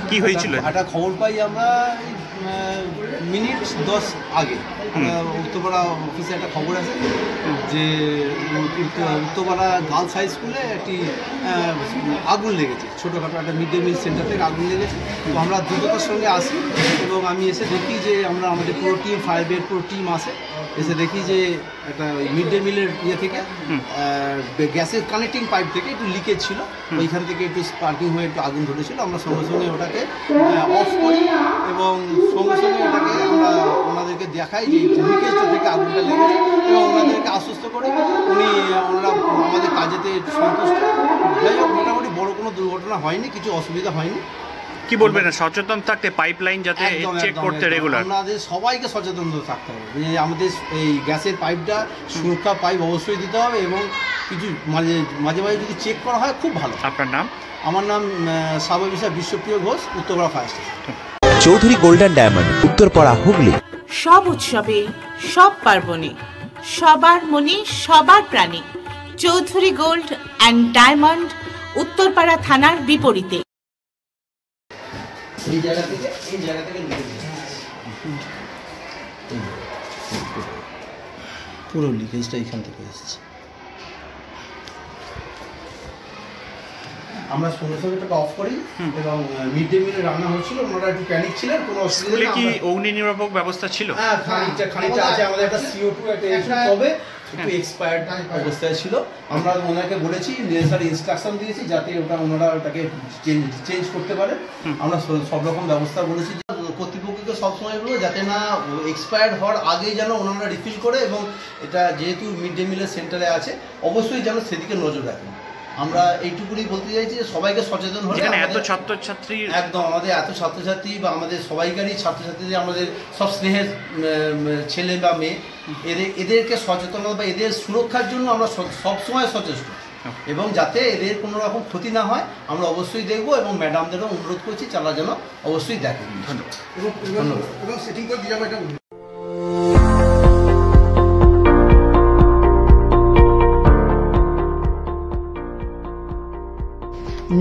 কি হয়েছিল? একটা খবর পাই আমরা মিনিট 10 আগে উত্তরপাড়া অফিসে একটা খবর আছে যে উত্তরপাড়া গার্লস হাই স্কুলে একটি আগুন লেগেছে, ছোটোখাটো একটা মিড ডে মিল সেন্টার থেকে আগুন লেগেছে। তো আমরা দ্রুততার সঙ্গে আসি এবং আমি এসে দেখি যে আমাদের পুরো টিম, ফায়ার ব্রিগেড পুরো টিম আসে। এসে দেখি যে একটা মিড ডে মিলের ইয়ে থেকে গ্যাসের কানেক্টিং পাইপ থেকে একটু লিকেজ ছিল, ওইখান থেকে একটু স্পার্কিং হয়ে একটু আগুন ধরেছিল। আমরা সঙ্গে সঙ্গে ওটাকে অফ করি এবং সঙ্গে সঙ্গে ওটাকে আমরা ওনাদেরকে দেখাই যে লিকেজটা থেকে আগুনটা লেগেছে এবং ওনাদেরকে আশ্বস্ত করি। ওনারা আমাদের কাজেতে সন্তুষ্ট। যাই হোক, মোটামুটি বড় কোনো দুর্ঘটনা হয়নি, কিছু অসুবিধা হয়নি। কি বলবেন, সচেতন থাকতে পাইপলাইন যাতে চেক করতে রেগুলার? আমাদের সবাইকে সচেতন থাকতে হবে যে আমাদের এই গ্যাসের পাইপটা সুরক্ষা পাইপ অবশ্যই দিতে হবে এবং কিছু মাঝে মাঝে যদি চেক করা হয় খুব ভালো। আপনার নাম? আমার নাম সাববিশা Bishwapriya Ghosh, Uttarpara fire station. Chowdhury golden diamond, Uttarpara, Hooghly. সব উৎসবে, সব পার্বণে, সবার মনে, সবার প্রাণে Chowdhury gold and diamond, Uttarpara থানার বিপরীতে। এই জায়গা থেকে পুরো লিকেজটা এখান থেকে এসেছে। আমরা সঙ্গে সঙ্গে এটাকে অফ করি এবং মিড ডে মিলে রান্না হচ্ছিল, ওনারা একটু প্যানিক ছিলেন, কোনো অসুবিধা নেই। কি অগ্নি নির্বাপক ব্যবস্থা ছিল? হ্যাঁ, খানিকটা আছে। আমাদের একটা CO2 তবে একটু এক্সপায়ার্ড অবস্থায় ছিল। আমরা ওনাকে বলেছি, নেসেসারি ইনস্ট্রাকশন দিয়েছি যাতে ওনারা ওটাকে চেঞ্জ করতে পারে। আমরা সব রকম ব্যবস্থা বলেছি। কর্তৃপক্ষকে সবসময় বলবো যাতে না এক্সপায়ার্ড হওয়ার আগেই যেন ওনারা রিফিল করে, এবং এটা যেহেতু মিড ডে মিলের সেন্টারে আছে অবশ্যই যেন সেদিকে নজর রাখেন। আমরা এইটুকুনি বলতে চাইছি যে সবাইকে সচেতন হলে এত ছাত্রছাত্রী, একদম আমাদের এত ছাত্রছাত্রী বা আমাদের সবাইকারই ছাত্রছাত্রীদের, আমাদের সব স্নেহের ছেলে বা মেয়ে, এদেরকে সচেতনতা বা এদের সুরক্ষার জন্য আমরা সবসময় সচেষ্ট এবং যাতে এদের কোনো রকম ক্ষতি না হয় আমরা অবশ্যই দেখব এবং ম্যাডামদেরও অনুরোধ করছি তারা যেন অবশ্যই দেখেন। ধন্যবাদ এবং সেটিং করে দিয়ে যাবো এটা।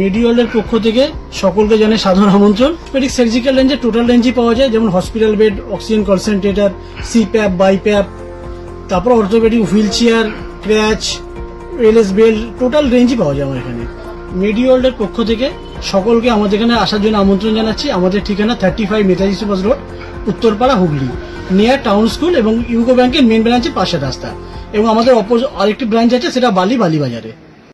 মেডিওয়ালের পক্ষ থেকে সকলকে জানাই সাধারণ আমন্ত্রণ। মেডিক সার্জিক্যাল রেঞ্জে টোটাল রেঞ্জই পাওয়া যায়, যেমন hospital bed, oxygen concentrator, CPAP, BiPAP, তারপর orthopaedic wheelchair, crutch, LS belt, total রেঞ্জই পাওয়া যায় আমার এখানে। মেডিওয়ালের পক্ষ থেকে সকলকে আমাদের এখানে আসার জন্য আমন্ত্রণ জানাচ্ছি। আমাদের ঠিকানা 35 Netaji Subhash road, Uttarpara, Hooghly, near town school এবং ইউকো ব্যাংকের মেন ব্রাঞ্চের পাশের রাস্তা। এবং আমাদের আরেকটি ব্রাঞ্চ আছে, সেটা বালিবাজারে।